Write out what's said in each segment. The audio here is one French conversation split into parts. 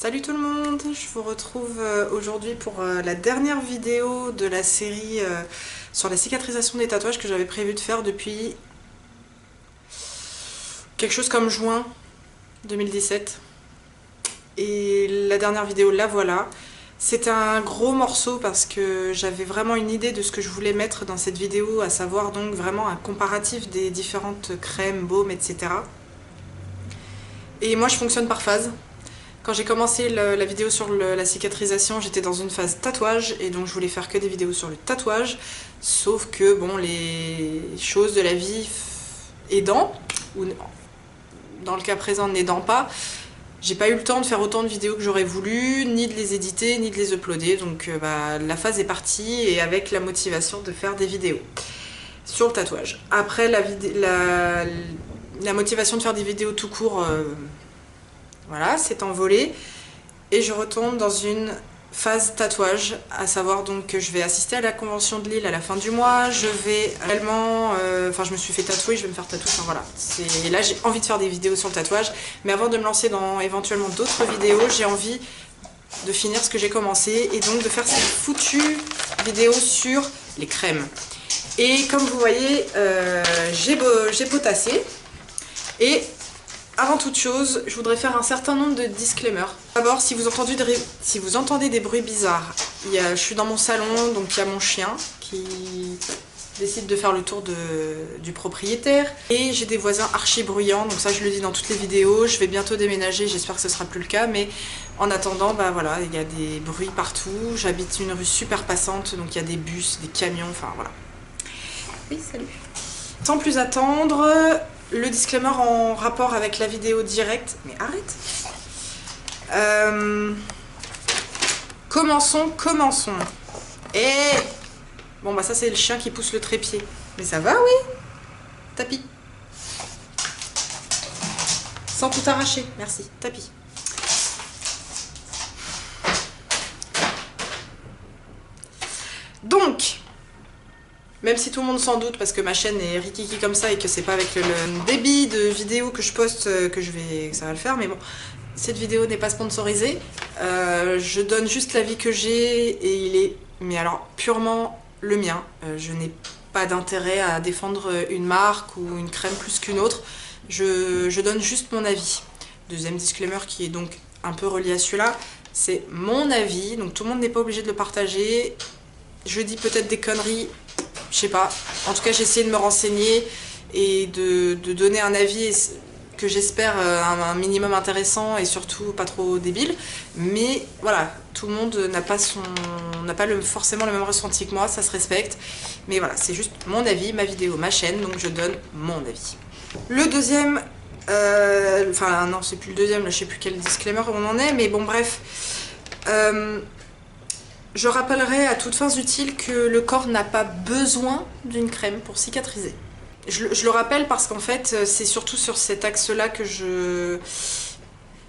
Salut tout le monde, je vous retrouve aujourd'hui pour la dernière vidéo de la série sur la cicatrisation des tatouages que j'avais prévu de faire depuis quelque chose comme juin 2017. Et la dernière vidéo, la voilà. C'était un gros morceau parce que j'avais vraiment une idée de ce que je voulais mettre dans cette vidéo, à savoir donc vraiment un comparatif des différentes crèmes, baumes, etc. Et moi je fonctionne par phase. Quand j'ai commencé la vidéo sur la cicatrisation, j'étais dans une phase tatouage et donc je voulais faire que des vidéos sur le tatouage. Sauf que bon, les choses de la vie aidant, ou dans le cas présent n'aidant pas, j'ai pas eu le temps de faire autant de vidéos que j'aurais voulu, ni de les éditer, ni de les uploader. Donc la phase est partie et avec la motivation de faire des vidéos sur le tatouage. Après la motivation de faire des vidéos tout court, voilà, c'est envolé et je retourne dans une phase tatouage, à savoir donc que je vais assister à la convention de Lille à la fin du mois. Je vais réellement, enfin je me suis fait tatouer, je vais me faire tatouer, enfin voilà. Et là j'ai envie de faire des vidéos sur le tatouage, mais avant de me lancer dans éventuellement d'autres vidéos, j'ai envie de finir ce que j'ai commencé et donc de faire cette foutue vidéo sur les crèmes. Et comme vous voyez, j'ai potassé et avant toute chose, je voudrais faire un certain nombre de disclaimers. D'abord, si vous entendez des bruits bizarres, je suis dans mon salon, donc il y a mon chien qui décide de faire le tour du propriétaire. Et j'ai des voisins archi bruyants, donc ça je le dis dans toutes les vidéos. Je vais bientôt déménager, j'espère que ce sera plus le cas, mais en attendant, bah voilà, il y a des bruits partout. J'habite une rue super passante, donc il y a des bus, des camions, enfin voilà. Oui, salut. Sans plus attendre, le disclaimer en rapport avec la vidéo directe. Mais arrête. Commençons. Bon bah ça c'est le chien qui pousse le trépied. Mais ça va, oui. Tapis. Sans tout arracher, merci. Tapis. Donc, même si tout le monde s'en doute parce que ma chaîne est rikiki comme ça et que c'est pas avec le débit de vidéos que je poste que ça va le faire, mais bon, cette vidéo n'est pas sponsorisée. Je donne juste l'avis que j'ai et il est, mais alors purement le mien. Je n'ai pas d'intérêt à défendre une marque ou une crème plus qu'une autre. Je donne juste mon avis. Deuxième disclaimer qui est donc un peu relié à celui-là, c'est mon avis, donc tout le monde n'est pas obligé de le partager. Je dis peut-être des conneries, je sais pas. En tout cas, j'ai essayé de me renseigner et de donner un avis que j'espère un minimum intéressant et surtout pas trop débile. Mais voilà, tout le monde n'a pas forcément le même ressenti que moi, ça se respecte. Mais voilà, c'est juste mon avis, ma vidéo, ma chaîne, donc je donne mon avis. Le deuxième, enfin non, c'est plus le deuxième, là, je sais plus quel disclaimer on en est, mais bon bref. Je rappellerai à toutes fins utiles que le corps n'a pas besoin d'une crème pour cicatriser. Je le rappelle parce qu'en fait, c'est surtout sur cet axe-là que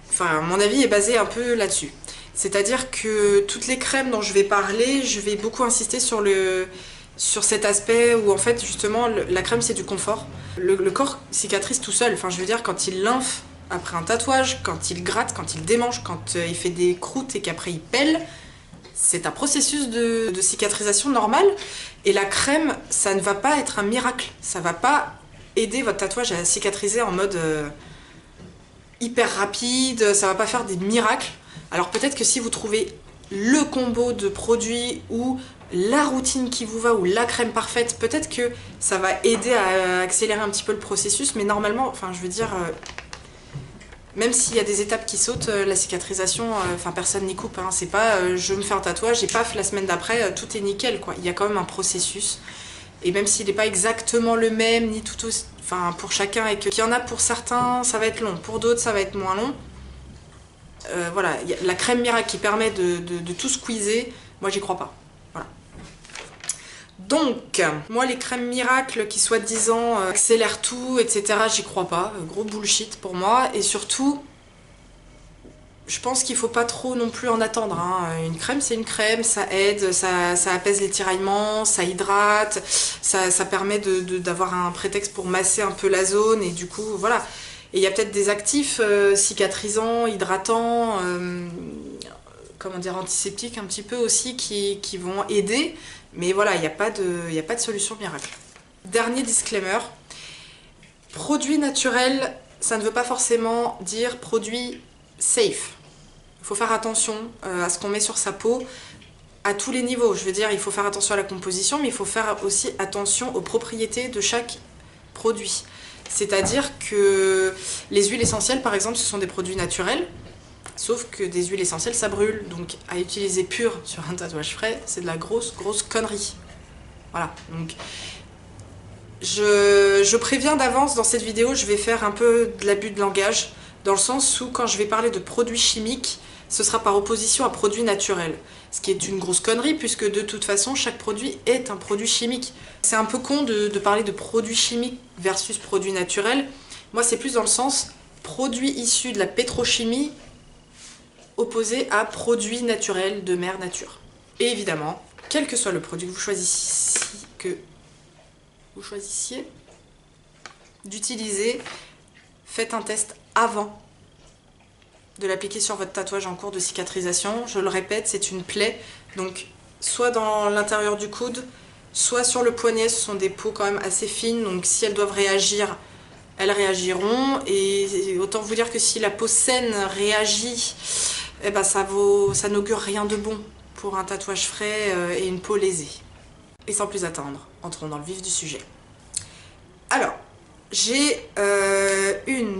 Enfin, mon avis est basé un peu là-dessus. C'est-à-dire que toutes les crèmes dont je vais parler, je vais beaucoup insister sur cet aspect où en fait, justement, la crème c'est du confort. Le corps cicatrise tout seul. Enfin, je veux dire, quand il lymphe après un tatouage, quand il gratte, quand il démange, quand il fait des croûtes et qu'après il pèle, c'est un processus de cicatrisation normal et la crème, ça ne va pas être un miracle. Ça va pas aider votre tatouage à cicatriser en mode hyper rapide, ça va pas faire des miracles. Alors peut-être que si vous trouvez le combo de produits ou la routine qui vous va ou la crème parfaite, peut-être que ça va aider à accélérer un petit peu le processus, mais normalement, enfin je veux dire... même s'il y a des étapes qui sautent, la cicatrisation, enfin personne n'y coupe, hein. C'est pas je me fais un tatouage et paf, la semaine d'après, tout est nickel, quoi. Il y a quand même un processus. Et même s'il n'est pas exactement le même, ni tout aussi, enfin pour chacun, et qu'il y en a pour certains, ça va être long, pour d'autres, ça va être moins long. Voilà, la crème miracle qui permet de tout squeezer, moi j'y crois pas. Voilà. Donc, moi les crèmes miracles qui soi-disant accélèrent tout, etc., j'y crois pas. Gros bullshit pour moi. Et surtout, je pense qu'il faut pas trop non plus en attendre, hein. Une crème c'est une crème, ça aide, ça apaise les tiraillements, ça hydrate, ça permet d'avoir un prétexte pour masser un peu la zone et du coup voilà. Et il y a peut-être des actifs cicatrisants, hydratants, comment dire, antiseptiques un petit peu aussi qui vont aider. Mais voilà, il n'y a pas de solution miracle. Dernier disclaimer, produit naturel, ça ne veut pas forcément dire produit safe. Il faut faire attention à ce qu'on met sur sa peau à tous les niveaux. Je veux dire, il faut faire attention à la composition, mais il faut faire aussi attention aux propriétés de chaque produit. C'est-à-dire que les huiles essentielles, par exemple, ce sont des produits naturels, sauf que des huiles essentielles, ça brûle. Donc à utiliser pur sur un tatouage frais, c'est de la grosse connerie. Voilà, donc je préviens d'avance dans cette vidéo, je vais faire un peu de l'abus de langage, dans le sens où quand je vais parler de produits chimiques, ce sera par opposition à produits naturels. Ce qui est une grosse connerie, puisque de toute façon, chaque produit est un produit chimique. C'est un peu con de parler de produits chimiques versus produits naturels. Moi, c'est plus dans le sens produits issus de la pétrochimie opposé à produits naturels de mère nature. Et évidemment, quel que soit le produit que vous choisissiez d'utiliser, faites un test avant de l'appliquer sur votre tatouage en cours de cicatrisation. Je le répète, c'est une plaie, donc soit dans l'intérieur du coude, soit sur le poignet. Ce sont des peaux quand même assez fines, donc si elles doivent réagir, elles réagiront. Et autant vous dire que si la peau saine réagit, eh ben ça n'augure rien de bon pour un tatouage frais et une peau lésée. Et sans plus attendre, entrons dans le vif du sujet. Alors, j'ai 1,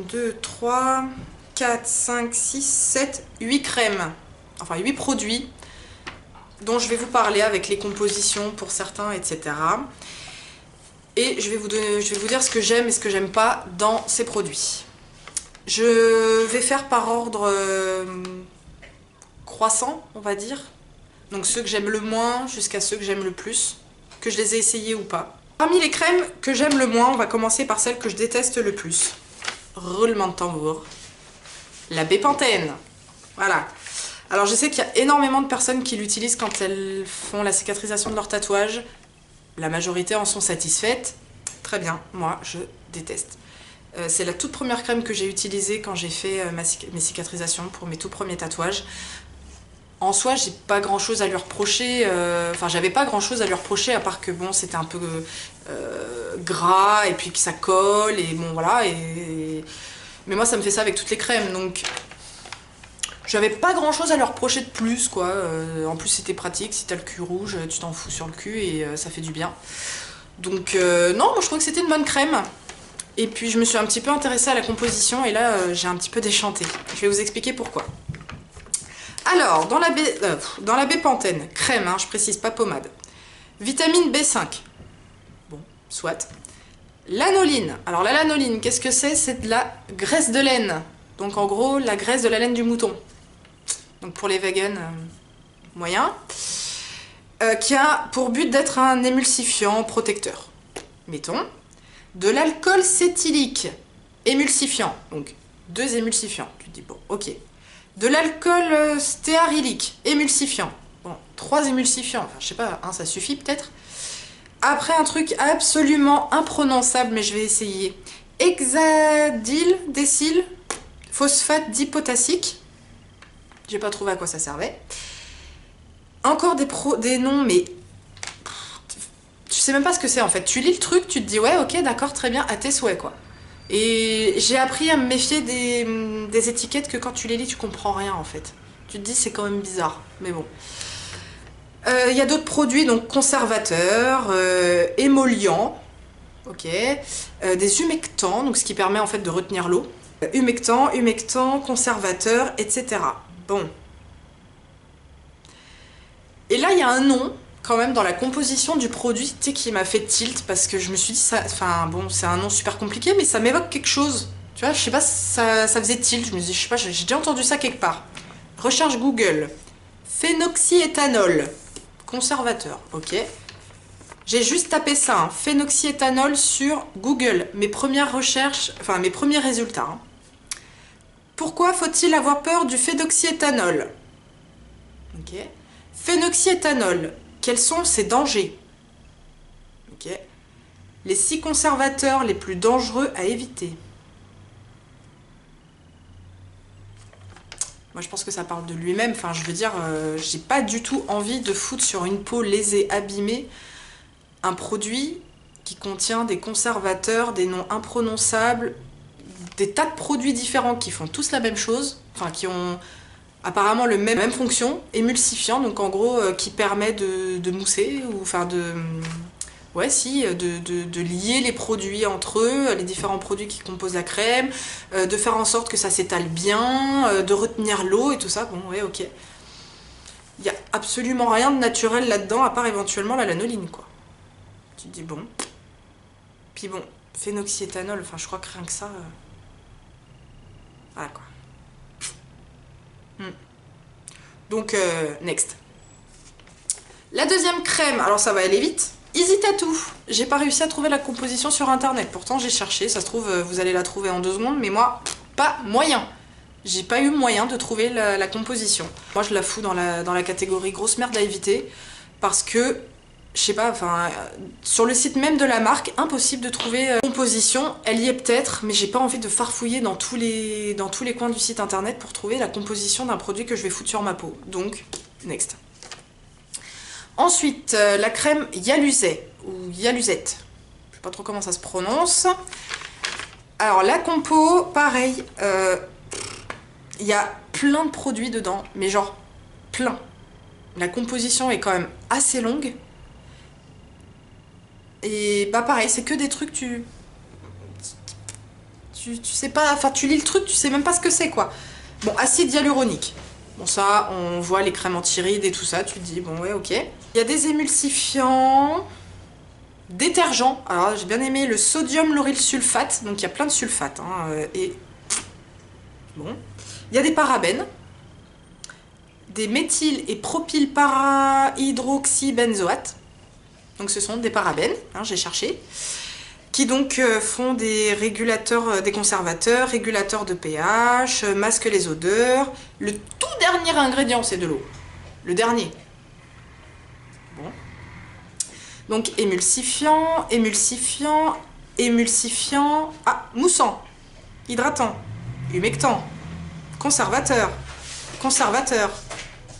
2, 3, 4, 5, 6, 7, 8 crèmes, enfin 8 produits dont je vais vous parler avec les compositions pour certains, etc. Et je vais vous dire ce que j'aime et ce que j'aime pas dans ces produits. Je vais faire par ordre croissant, on va dire. Donc ceux que j'aime le moins jusqu'à ceux que j'aime le plus, que je les ai essayés ou pas. Parmi les crèmes que j'aime le moins, on va commencer par celle que je déteste le plus. Roulement de tambour. La Bepanthen. Voilà. Alors je sais qu'il y a énormément de personnes qui l'utilisent quand elles font la cicatrisation de leur tatouage. La majorité en sont satisfaites. Très bien, moi je déteste. C'est la toute première crème que j'ai utilisée quand j'ai fait mes cicatrisations pour mes tout premiers tatouages. En soi, j'ai pas grand chose à lui reprocher, enfin j'avais pas grand chose à lui reprocher à part que bon, c'était un peu gras et puis que ça colle et bon voilà. Mais moi ça me fait ça avec toutes les crèmes, donc j'avais pas grand chose à lui reprocher de plus quoi. En plus c'était pratique, si t'as le cul rouge, tu t'en fous sur le cul et ça fait du bien. Donc non, moi je crois que c'était une bonne crème. Et puis je me suis un petit peu intéressée à la composition et là j'ai un petit peu déchanté. Je vais vous expliquer pourquoi. Alors, dans la Bepanthen, crème, hein, je précise, pas pommade. Vitamine B5. Bon, soit. Lanoline. Alors la lanoline, qu'est-ce que c'est? C'est de la graisse de laine. Donc en gros, la graisse de la laine du mouton. Donc pour les vegans, moyen. Qui a pour but d'être un émulsifiant protecteur. Mettons. De l'alcool cétylique. Émulsifiant. Donc 2 émulsifiants. Tu te dis, bon, ok. De l'alcool stéarylique, émulsifiant. Bon, 3 émulsifiants, enfin je sais pas, un ça suffit peut-être. Après un truc absolument imprononçable, mais je vais essayer. Hexadyldecyl phosphate dipotassique. J'ai pas trouvé à quoi ça servait. Encore des noms, mais tu sais même pas ce que c'est en fait. Tu lis le truc, tu te dis ouais ok d'accord très bien, à tes souhaits quoi. Et j'ai appris à me méfier des étiquettes que quand tu les lis, tu comprends rien en fait. Tu te dis c'est quand même bizarre, mais bon. Il y a d'autres produits, donc conservateurs, émollients, ok, des humectants, donc ce qui permet en fait de retenir l'eau. Humectants, conservateurs, etc. Bon. Et là, il y a un nom quand même dans la composition du produit, tu sais, qui m'a fait tilt parce que je me suis dit ça, enfin bon, c'est un nom super compliqué mais ça m'évoque quelque chose. Tu vois, je sais pas, ça faisait tilt, je me dis je sais pas, j'ai déjà entendu ça quelque part. Recherche Google. Phénoxyéthanol. Conservateur, ok. J'ai juste tapé ça, hein, phénoxyéthanol sur Google. Mes premières recherches, enfin mes premiers résultats. Hein. Pourquoi faut-il avoir peur du phénoxyéthanol? Ok. Phénoxyéthanol. Quels sont ses dangers? Ok. Les 6 conservateurs les plus dangereux à éviter. Moi je pense que ça parle de lui-même, enfin je veux dire, j'ai pas du tout envie de foutre sur une peau lésée, abîmée, un produit qui contient des conservateurs, des noms imprononçables, des tas de produits différents qui font tous la même chose, enfin qui ont apparemment la même fonction, émulsifiant, donc en gros qui permet de mousser, ou enfin de... Ouais, si, de lier les produits entre eux, les différents produits qui composent la crème, de faire en sorte que ça s'étale bien, de retenir l'eau et tout ça. Bon, ouais, ok. Il n'y a absolument rien de naturel là-dedans, à part éventuellement la lanoline, quoi. Tu te dis, bon. Puis bon, phénoxyéthanol, enfin, je crois que rien que ça... Voilà, quoi. Donc, next. La deuxième crème, alors ça va aller vite. Easy Tattoo. J'ai pas réussi à trouver la composition sur internet. Pourtant j'ai cherché, ça se trouve vous allez la trouver en 2 secondes, mais moi, pas moyen. J'ai pas eu moyen de trouver la composition. Moi je la fous dans la catégorie grosse merde à éviter, parce que, je sais pas, enfin, sur le site même de la marque, impossible de trouver la composition. Elle y est peut-être, mais j'ai pas envie de farfouiller dans tous les coins du site internet pour trouver la composition d'un produit que je vais foutre sur ma peau. Donc, next. Ensuite, la crème Yalusé, ou Yalusette. Je sais pas trop comment ça se prononce. Alors, la compo, pareil, il y a plein de produits dedans, mais genre plein. La composition est quand même assez longue. Et bah pareil, c'est que des trucs, tu sais pas, enfin tu lis le truc, tu sais même pas ce que c'est, quoi. Bon, acide hyaluronique. Bon, ça, on voit les crèmes anti-rides et tout ça, tu te dis, bon, ouais, ok. Il y a des émulsifiants, détergents. Alors, j'ai bien aimé le sodium lauryl sulfate, donc il y a plein de sulfates, hein, et bon. Il y a des parabènes, des méthyl et propylparahydroxybenzoate, donc ce sont des parabènes, hein, j'ai cherché, qui donc font des régulateurs, des conservateurs, régulateurs de pH, masquent les odeurs. Le tout dernier ingrédient, c'est de l'eau. Le dernier. Bon. Donc émulsifiant, émulsifiant, émulsifiant, ah, moussant, hydratant, humectant, conservateur, conservateur,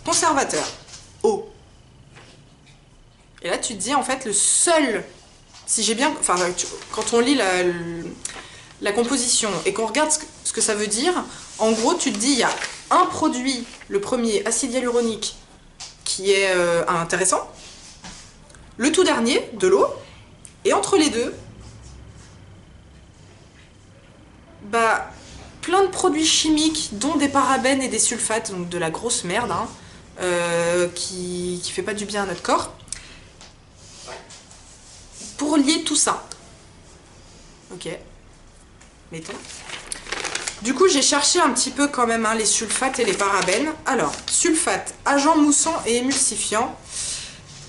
conservateur, eau. Et là tu te dis en fait le seul... Si j'ai bien... Enfin, quand on lit la composition et qu'on regarde ce que ça veut dire, en gros, tu te dis, il y a un produit, le premier, acide hyaluronique, qui est intéressant, le tout dernier, de l'eau, et entre les deux, bah, plein de produits chimiques, dont des parabènes et des sulfates, donc de la grosse merde, hein, qui fait pas du bien à notre corps, pour lier tout ça. Ok, mettons. Du coup, j'ai cherché un petit peu quand même, hein, les sulfates et les parabènes. Alors, sulfates, agents moussants et émulsifiants.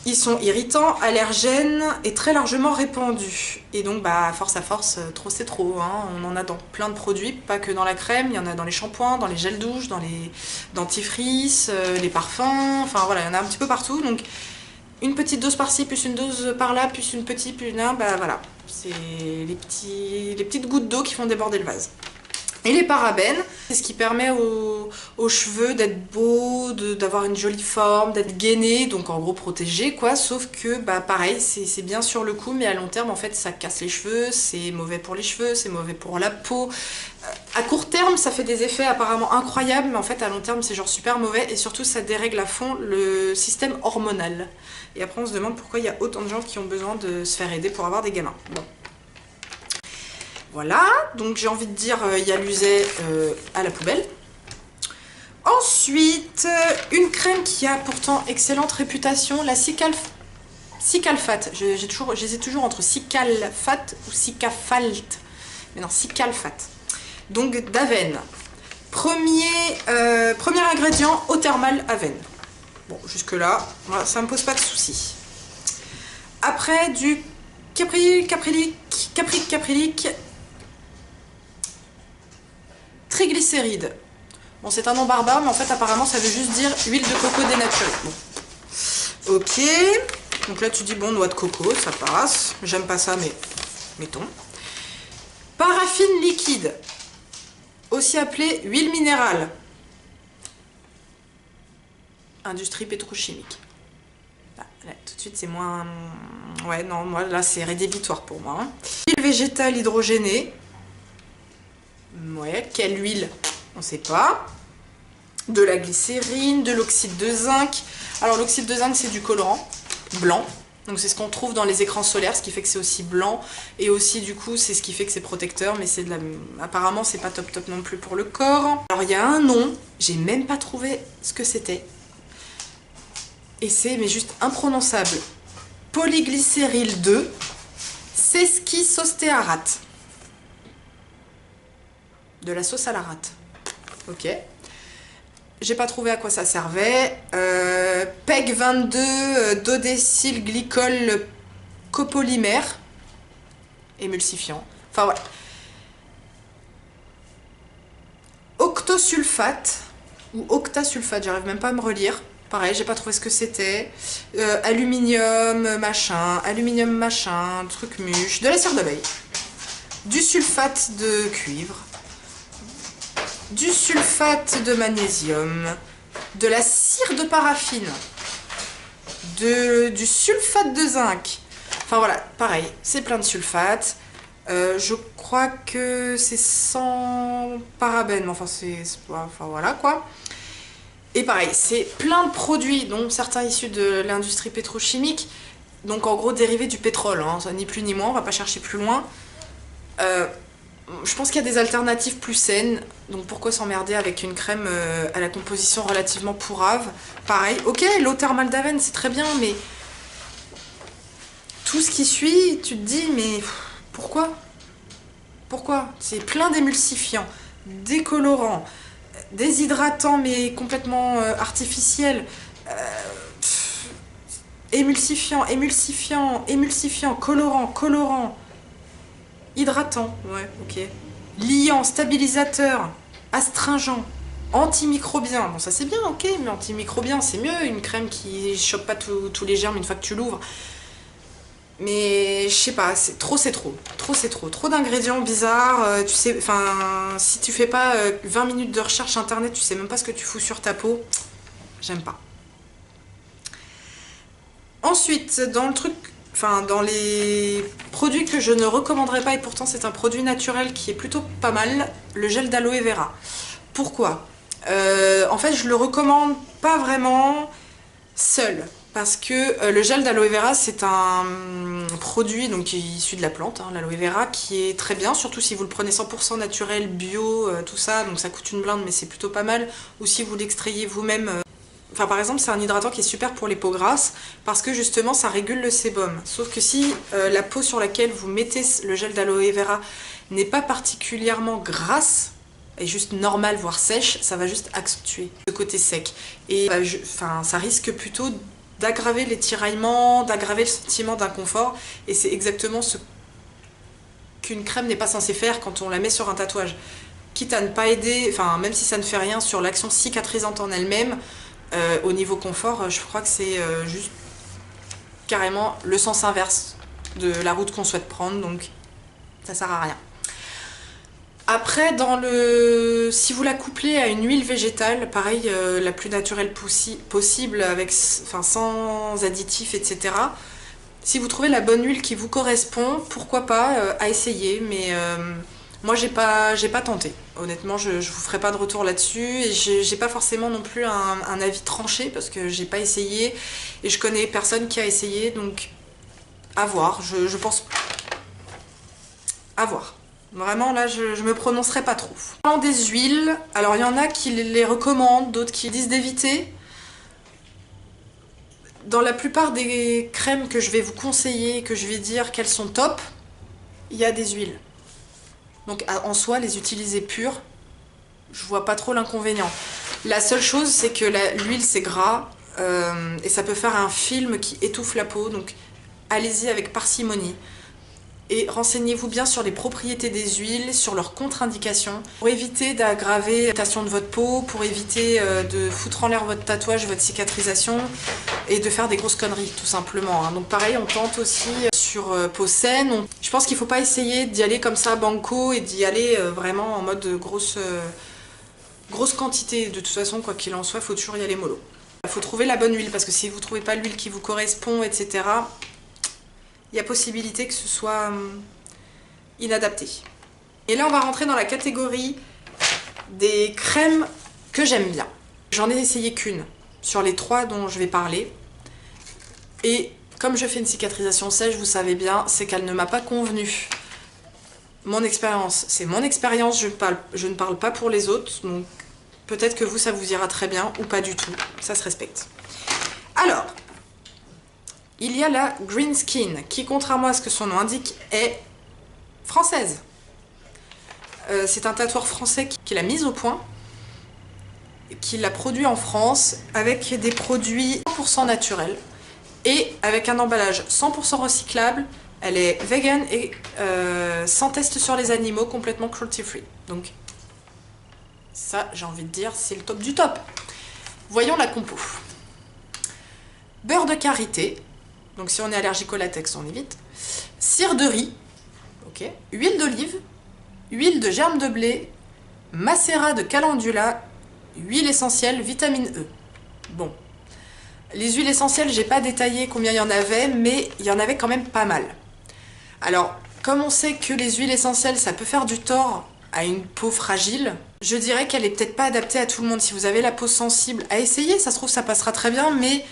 Ils sont irritants, allergènes et très largement répandus. Et donc, bah, force à force, trop c'est trop, hein. On en a dans plein de produits, pas que dans la crème. Il y en a dans les shampoings, dans les gels douche, dans les dentifrices, les parfums. Enfin voilà, il y en a un petit peu partout. Donc, une petite dose par-ci, plus une dose par-là, plus une petite, plus une... Bah voilà, c'est les petites gouttes d'eau qui font déborder le vase. Et les parabènes, c'est ce qui permet aux cheveux d'être beaux, d'avoir une jolie forme, d'être gainés, donc en gros protégés, quoi. Sauf que, bah pareil, c'est bien sur le coup, mais à long terme, en fait, ça casse les cheveux, c'est mauvais pour les cheveux, c'est mauvais pour la peau. À court terme, ça fait des effets apparemment incroyables, mais en fait, à long terme, c'est genre super mauvais, et surtout, ça dérègle à fond le système hormonal. Et après, on se demande pourquoi il y a autant de gens qui ont besoin de se faire aider pour avoir des gamins. Bon. Voilà, donc j'ai envie de dire Yalusé à la poubelle. Ensuite, une crème qui a pourtant excellente réputation, la Cicalfate. J'hésite toujours entre Cicalfate ou Cicafalt. Mais non, Cicalfate. Donc d'Avène. Premier ingrédient, eau thermale Avène. Bon, jusque là, voilà, ça me pose pas de soucis. Après, du caprylique, triglycérides. Bon, c'est un nom barbare, mais en fait, apparemment, ça veut juste dire huile de coco dénaturée. Bon. Ok. Donc là, tu dis, bon, noix de coco, ça passe. J'aime pas ça, mais mettons. Paraffine liquide, aussi appelée huile minérale. industrie pétrochimique. Là, tout de suite c'est moins... Ouais non, moi là c'est rédhibitoire pour moi. Hein. Huile végétale hydrogénée. Ouais, quelle huile? On sait pas. De la glycérine, de l'oxyde de zinc. Alors l'oxyde de zinc c'est du colorant blanc. Donc c'est ce qu'on trouve dans les écrans solaires, ce qui fait que c'est aussi blanc. Et aussi du coup c'est ce qui fait que c'est protecteur. Mais c'est de la... apparemment c'est pas top top non plus pour le corps. Alors il y a un nom, j'ai même pas trouvé ce que c'était. Et c'est mais juste imprononçable. Polyglycéryl 2 sesquisostéarate. De la sauce à la rate. Ok. J'ai pas trouvé à quoi ça servait. PEG 22 dodécylglycol copolymère. Émulsifiant. Enfin voilà. Octosulfate. Ou octasulfate, j'arrive même pas à me relire. Pareil, j'ai pas trouvé ce que c'était. Aluminium machin, truc muche. De la cire d'abeille. Du sulfate de cuivre. Du sulfate de magnésium, de la cire de paraffine, du sulfate de zinc. Enfin voilà, pareil, c'est plein de sulfate. Je crois que c'est sans parabènes, enfin voilà quoi. Et pareil, c'est plein de produits, dont certains issus de l'industrie pétrochimique, donc en gros dérivés du pétrole, hein, ni plus ni moins, on va pas chercher plus loin. Je pense qu'il y a des alternatives plus saines, donc pourquoi s'emmerder avec une crème à la composition relativement pourrave. Pareil, ok, l'eau thermale d'Avène c'est très bien, mais tout ce qui suit, tu te dis, mais pourquoi? Pourquoi? C'est plein d'émulsifiants, décolorants, déshydratants mais complètement artificiels, émulsifiants, colorants. Hydratant, ouais, ok. Liant, stabilisateur, astringent, antimicrobien. Bon, ça c'est bien, ok, mais antimicrobien c'est mieux, une crème qui chope pas tous les germes une fois que tu l'ouvres. Mais je sais pas, c'est trop. Trop d'ingrédients bizarres, tu sais, enfin, si tu fais pas 20 minutes de recherche internet, tu sais même pas ce que tu fous sur ta peau. J'aime pas. Ensuite, dans le truc... Enfin, dans les produits que je ne recommanderais pas, et pourtant c'est un produit naturel qui est plutôt pas mal, le gel d'aloe vera. Pourquoi? En fait, je le recommande pas vraiment seul, parce que le gel d'aloe vera, c'est un produit donc, qui est issu de la plante, hein, l'aloe vera, qui est très bien, surtout si vous le prenez 100% naturel, bio, tout ça, donc ça coûte une blinde, mais c'est plutôt pas mal, ou si vous l'extrayez vous-même... Enfin, par exemple, c'est un hydratant qui est super pour les peaux grasses parce que justement ça régule le sébum. Sauf que si la peau sur laquelle vous mettez le gel d'aloe vera n'est pas particulièrement grasse, et juste normale voire sèche, ça va juste accentuer le côté sec. Et ça risque plutôt d'aggraver les tiraillements, d'aggraver le sentiment d'inconfort. Et c'est exactement ce qu'une crème n'est pas censée faire quand on la met sur un tatouage. Quitte à ne pas aider, enfin même si ça ne fait rien sur l'action cicatrisante en elle-même, au niveau confort, je crois que c'est juste carrément le sens inverse de la route qu'on souhaite prendre, donc ça sert à rien. Après, si vous la couplez à une huile végétale, pareil, la plus naturelle possible, avec, enfin, sans additifs, etc. Si vous trouvez la bonne huile qui vous correspond, pourquoi pas à essayer, mais moi j'ai pas tenté. Honnêtement, je vous ferai pas de retour là-dessus et j'ai pas forcément non plus un avis tranché parce que j'ai pas essayé et je connais personne qui a essayé, donc à voir, je pense à voir. Vraiment là je me prononcerai pas trop. En parlant des huiles, alors il y en a qui les recommandent, d'autres qui disent d'éviter. Dans la plupart des crèmes que je vais vous conseiller, que je vais dire qu'elles sont top, il y a des huiles. Donc en soi, les utiliser pures, je vois pas trop l'inconvénient. La seule chose, c'est que l'huile c'est gras et ça peut faire un film qui étouffe la peau. Donc allez-y avec parcimonie. Et renseignez-vous bien sur les propriétés des huiles, sur leurs contre-indications, pour éviter d'aggraver l'irritation de votre peau, pour éviter de foutre en l'air votre tatouage, votre cicatrisation, et de faire des grosses conneries, tout simplement. Hein. Donc pareil, on tente aussi sur peau saine. Je pense qu'il ne faut pas essayer d'y aller comme ça, banco, et d'y aller vraiment en mode grosse quantité. De toute façon, quoi qu'il en soit, il faut toujours y aller mollo. Il faut trouver la bonne huile parce que si vous ne trouvez pas l'huile qui vous correspond, etc., il y a possibilité que ce soit inadapté. Et là, on va rentrer dans la catégorie des crèmes que j'aime bien. J'en ai essayé qu'une sur les 3 dont je vais parler. Et comme je fais une cicatrisation sèche, vous savez bien, c'est qu'elle ne m'a pas convenu. Mon expérience, c'est mon expérience, je ne parle pas pour les autres, donc peut-être que vous, ça vous ira très bien ou pas du tout, ça se respecte. Alors, il y a la Green Skin, qui contrairement à ce que son nom indique, est française. C'est un tatoueur français qui l'a mise au point, qui l'a produit en France avec des produits 100% naturels et avec un emballage 100% recyclable. Elle est vegan et sans test sur les animaux, complètement cruelty free. Donc ça, j'ai envie de dire, c'est le top du top. Voyons la compo. Beurre de karité, donc si on est allergique au latex, on évite. Cire de riz, ok. Huile d'olive, huile de germe de blé, macérat de calendula, huile essentielle, vitamine E. Bon, les huiles essentielles, j'ai pas détaillé combien il y en avait, mais il y en avait quand même pas mal. Alors, comme on sait que les huiles essentielles, ça peut faire du tort à une peau fragile, je dirais qu'elle est peut-être pas adaptée à tout le monde. Si vous avez la peau sensible, à essayer, ça se trouve ça passera très bien, mais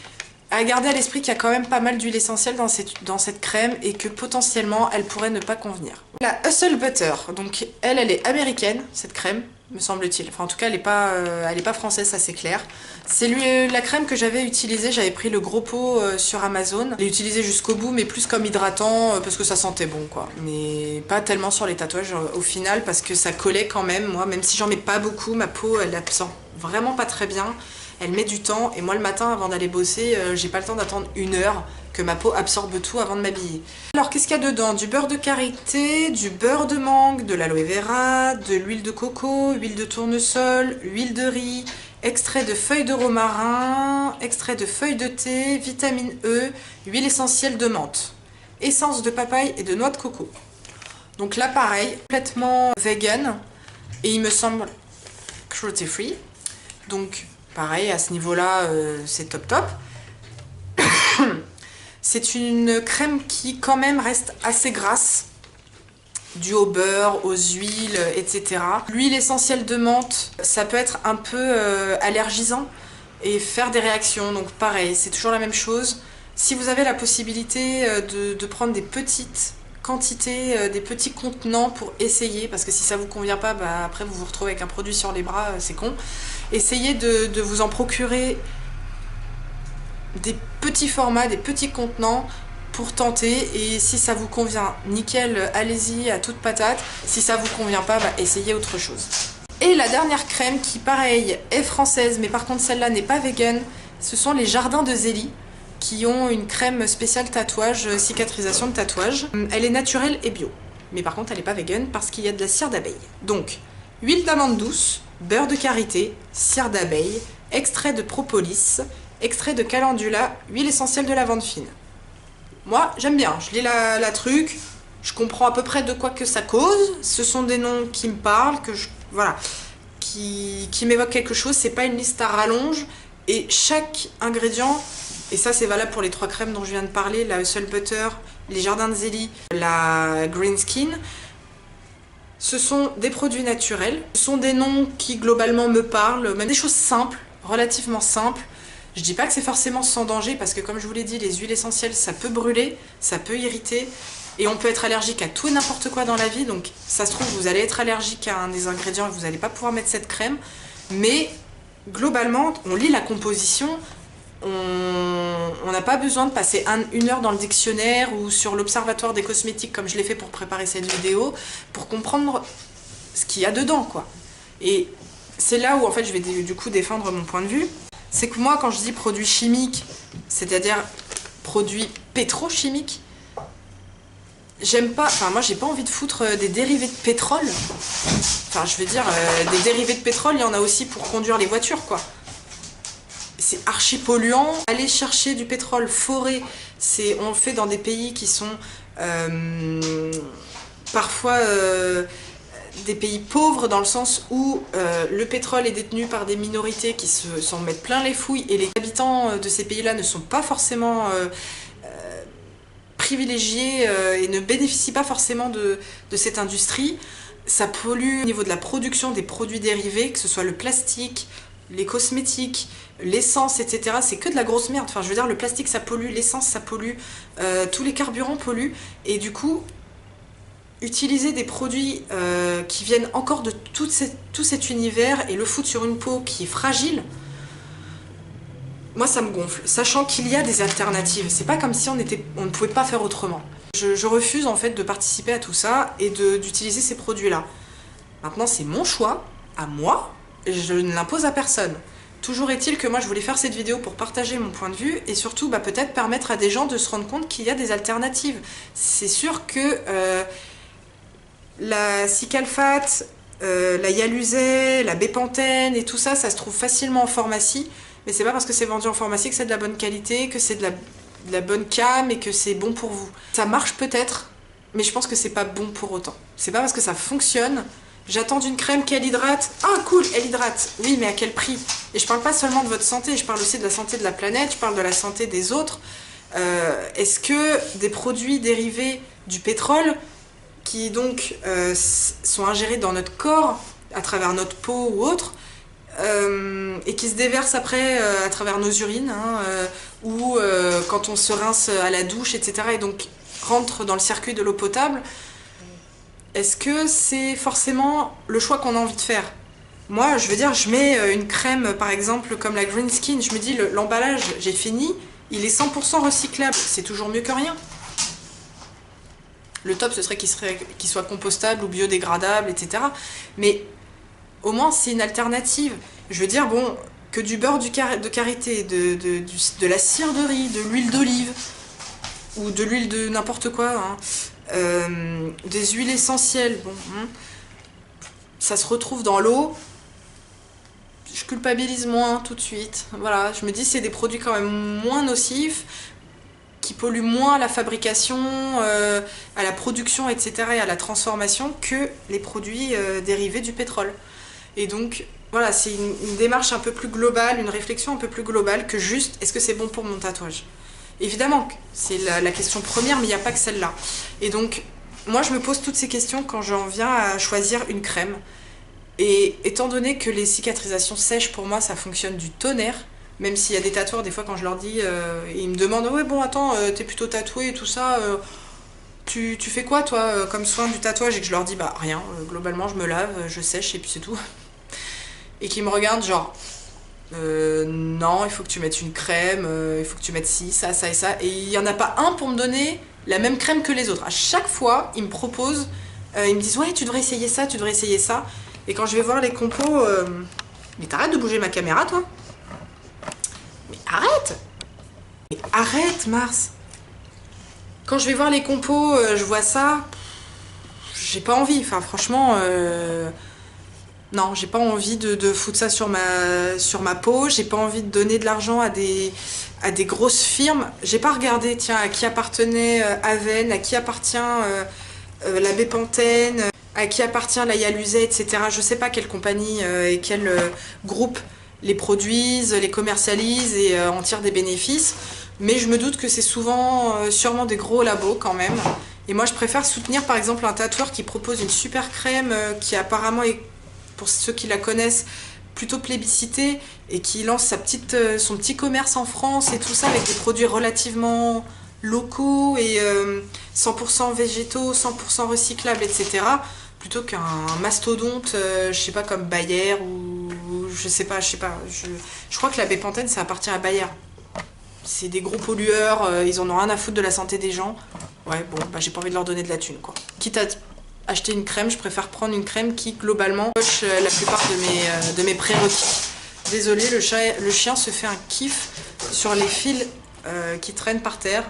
à garder à l'esprit qu'il y a quand même pas mal d'huile essentielle dans cette crème et que potentiellement elle pourrait ne pas convenir. La Hustle Butter, donc elle est américaine, cette crème, me semble-t-il. Enfin en tout cas elle est pas française, ça c'est clair. C'est la crème que j'avais utilisée, j'avais pris le gros pot sur Amazon. Je l'ai utilisée jusqu'au bout mais plus comme hydratant parce que ça sentait bon quoi. Mais pas tellement sur les tatouages au final parce que ça collait quand même. Moi même si j'en mets pas beaucoup, ma peau elle absorbe vraiment pas très bien. Elle met du temps et moi le matin avant d'aller bosser, j'ai pas le temps d'attendre 1 heure que ma peau absorbe tout avant de m'habiller. Alors qu'est-ce qu'il y a dedans? Du beurre de karité, du beurre de mangue, de l'aloe vera, de l'huile de coco, huile de tournesol, huile de riz, extrait de feuilles de romarin, extrait de feuilles de thé, vitamine E, huile essentielle de menthe, essence de papaye et de noix de coco. Donc là pareil, complètement vegan et il me semble cruelty free. Donc pareil, à ce niveau-là, c'est top top. C'est une crème qui quand même reste assez grasse, due au beurre, aux huiles, etc. L'huile essentielle de menthe, ça peut être un peu allergisant et faire des réactions. Donc pareil, c'est toujours la même chose. Si vous avez la possibilité de prendre des petites quantités, des petits contenants pour essayer, parce que si ça vous convient pas, bah, après vous vous retrouvez avec un produit sur les bras, c'est con. Essayez de vous en procurer des petits formats, des petits contenants pour tenter et si ça vous convient, nickel, allez-y à toute patate. Si ça vous convient pas, bah, essayez autre chose. Et la dernière crème qui pareil est française mais par contre celle-là n'est pas vegan, ce sont les Jardins de Zélie qui ont une crème spéciale tatouage, cicatrisation de tatouage. Elle est naturelle et bio, mais par contre elle n'est pas vegan parce qu'il y a de la cire d'abeille. Donc huile d'amande douce, beurre de karité, cire d'abeille, extrait de propolis, extrait de calendula, huile essentielle de lavande fine. Moi, j'aime bien. Je lis la truc, je comprends à peu près de quoi que ça cause. Ce sont des noms qui me parlent, voilà, qui m'évoquent quelque chose. C'est pas une liste à rallonge. Et chaque ingrédient, et ça c'est valable pour les 3 crèmes dont je viens de parler, la Hustle Butter, les Jardins de Zélie, la Green Skin, ce sont des produits naturels. Ce sont des noms qui globalement me parlent, même des choses simples, relativement simples. Je dis pas que c'est forcément sans danger parce que comme je vous l'ai dit, les huiles essentielles ça peut brûler, ça peut irriter et on peut être allergique à tout et n'importe quoi dans la vie. Donc ça se trouve vous allez être allergique à un des ingrédients et vous n'allez pas pouvoir mettre cette crème. Mais globalement on lit la composition, on n'a pas besoin de passer 1 heure dans le dictionnaire ou sur l'observatoire des cosmétiques comme je l'ai fait pour préparer cette vidéo pour comprendre ce qu'il y a dedans quoi. Et c'est là où en fait je vais du coup défendre mon point de vue. C'est que moi, quand je dis produits chimiques, c'est-à-dire produits pétrochimiques, j'aime pas, enfin moi j'ai pas envie de foutre des dérivés de pétrole. Enfin je veux dire, des dérivés de pétrole, il y en a aussi pour conduire les voitures quoi. C'est archi polluant. Aller chercher du pétrole foré, on le fait dans des pays qui sont parfois des pays pauvres dans le sens où le pétrole est détenu par des minorités qui s'en mettent plein les fouilles et les habitants de ces pays-là ne sont pas forcément privilégiés et ne bénéficient pas forcément de cette industrie. Ça pollue au niveau de la production des produits dérivés, que ce soit le plastique, les cosmétiques, l'essence, etc. C'est que de la grosse merde. Enfin, je veux dire, le plastique ça pollue, l'essence ça pollue, tous les carburants polluent. Et du coup, utiliser des produits qui viennent encore de tout cet univers et le foutre sur une peau qui est fragile, moi ça me gonfle. Sachant qu'il y a des alternatives. C'est pas comme si on ne pouvait pas faire autrement. Je refuse en fait de participer à tout ça et d'utiliser ces produits-là. Maintenant, c'est mon choix, à moi, et je ne l'impose à personne. Toujours est-il que moi je voulais faire cette vidéo pour partager mon point de vue et surtout peut-être permettre à des gens de se rendre compte qu'il y a des alternatives. C'est sûr que la Cicalfate, la Yaluset, la Bépantène et tout ça, ça se trouve facilement en pharmacie, mais c'est pas parce que c'est vendu en pharmacie que c'est de la bonne qualité, que c'est de la bonne cam et que c'est bon pour vous. Ça marche peut-être, mais je pense que c'est pas bon pour autant. C'est pas parce que ça fonctionne. J'attends d'une crème qu'elle hydrate. Ah cool, elle hydrate. Oui, mais à quel prix? Et je parle pas seulement de votre santé, je parle aussi de la santé de la planète, je parle de la santé des autres. Est-ce que des produits dérivés du pétrole, qui donc sont ingérés dans notre corps, à travers notre peau ou autre, et qui se déversent après à travers nos urines, ou quand on se rince à la douche, etc., et donc rentrent dans le circuit de l'eau potable, est-ce que c'est forcément le choix qu'on a envie de faire? Moi, je veux dire, je mets une crème, par exemple, comme la Green Skin, je me dis, l'emballage, j'ai fini, il est 100% recyclable, c'est toujours mieux que rien. Le top, ce serait qu'il soit compostable ou biodégradable, etc. Mais au moins, c'est une alternative. Je veux dire, bon, que du beurre de karité, de la cire de riz, de l'huile d'olive, ou de l'huile de n'importe quoi, des huiles essentielles, bon, ça se retrouve dans l'eau, je culpabilise moins tout de suite. Voilà, je me dis c'est des produits quand même moins nocifs, qui polluent moins à la fabrication, à la production, etc. et à la transformation que les produits dérivés du pétrole. Et donc, voilà, c'est une démarche un peu plus globale, une réflexion un peu plus globale que juste est-ce que c'est bon pour mon tatouage? Évidemment, c'est la question première, mais il n'y a pas que celle-là. Et donc, moi, je me pose toutes ces questions quand j'en viens à choisir une crème. Et étant donné que les cicatrisations sèches, pour moi, ça fonctionne du tonnerre, même s'il y a des tatoueurs, des fois, quand je leur dis, ils me demandent « Ouais, bon, attends, t'es plutôt tatoué et tout ça, tu fais quoi, toi, comme soin du tatouage ?» Et que je leur dis « Bah, rien, globalement, je me lave, je sèche et puis c'est tout. » Et qu'ils me regardent genre... non, il faut que tu mettes une crème, il faut que tu mettes ci, ça et ça. Et il n'y en a pas un pour me donner la même crème que les autres. À chaque fois, ils me proposent, ils me disent « Ouais, tu devrais essayer ça, tu devrais essayer ça. » Et quand je vais voir les compos, mais t'arrêtes de bouger ma caméra, toi? Mais arrête! Mais arrête, Mars! Quand je vais voir les compos, je vois ça, j'ai pas envie. Enfin, franchement... non, j'ai pas envie de foutre ça sur ma peau, j'ai pas envie de donner de l'argent à des grosses firmes. J'ai pas regardé, tiens, à qui appartenait Aven, à qui appartient la Bépantène, à qui appartient la Yaluset, etc. Je sais pas quelle compagnie et quel groupe les produisent, les commercialisent et en tirent des bénéfices. Mais je me doute que c'est souvent sûrement des gros labos quand même. Et moi je préfère soutenir par exemple un tatoueur qui propose une super crème qui apparemment est, pour ceux qui la connaissent, plutôt plébiscité et qui lance son petit commerce en France et tout ça avec des produits relativement locaux et 100% végétaux, 100% recyclables, etc. Plutôt qu'un mastodonte, je sais pas, comme Bayer ou je sais pas. Je crois que la Bépantène ça appartient à Bayer. C'est des gros pollueurs, ils en ont rien à foutre de la santé des gens. Ouais, bon, bah j'ai pas envie de leur donner de la thune, quoi. Quitte à acheter une crème, je préfère prendre une crème qui, globalement, coche la plupart de mes prérequis. Désolée, le chien se fait un kiff sur les fils qui traînent par terre.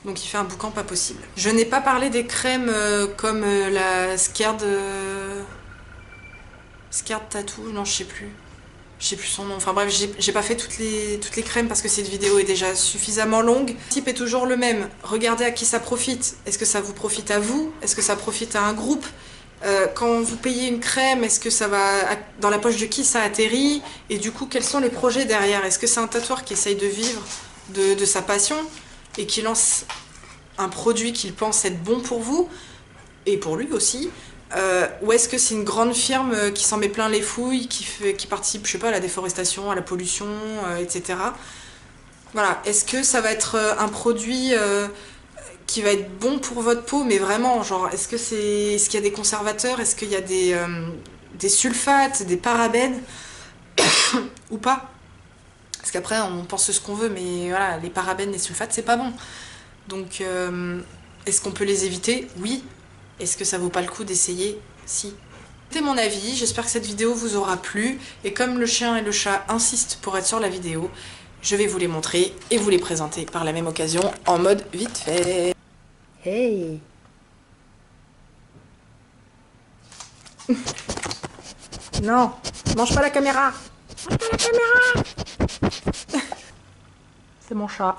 Donc il fait un boucan pas possible. Je n'ai pas parlé des crèmes comme la Scared Tattoo, non, je sais plus. Je sais plus son nom, enfin bref, j'ai pas fait toutes les crèmes parce que cette vidéo est déjà suffisamment longue. Le principe est toujours le même, regardez à qui ça profite. Est-ce que ça vous profite à vous? Est-ce que ça profite à un groupe? Quand vous payez une crème, est-ce que ça va dans la poche de qui ça atterrit? Et du coup, quels sont les projets derrière? Est-ce que c'est un tatoueur qui essaye de vivre de sa passion et qui lance un produit qu'il pense être bon pour vous et pour lui aussi? Ou est-ce que c'est une grande firme qui s'en met plein les fouilles, qui participe, je sais pas, à la déforestation, à la pollution, etc. Voilà. Est-ce que ça va être un produit qui va être bon pour votre peau, mais vraiment, genre, est-ce qu'il y a des conservateurs, est-ce qu'il y a des sulfates, des parabènes, ou pas? Parce qu'après, on pense ce qu'on veut, mais voilà, les parabènes, les sulfates, c'est pas bon. Donc, est-ce qu'on peut les éviter? Oui. Est-ce que ça vaut pas le coup d'essayer? Si. C'était mon avis, j'espère que cette vidéo vous aura plu, et comme le chien et le chat insistent pour être sur la vidéo, je vais vous les montrer et vous les présenter par la même occasion en mode vite fait. Hey! Non, mange pas la caméra! Mange pas la caméra! C'est mon chat.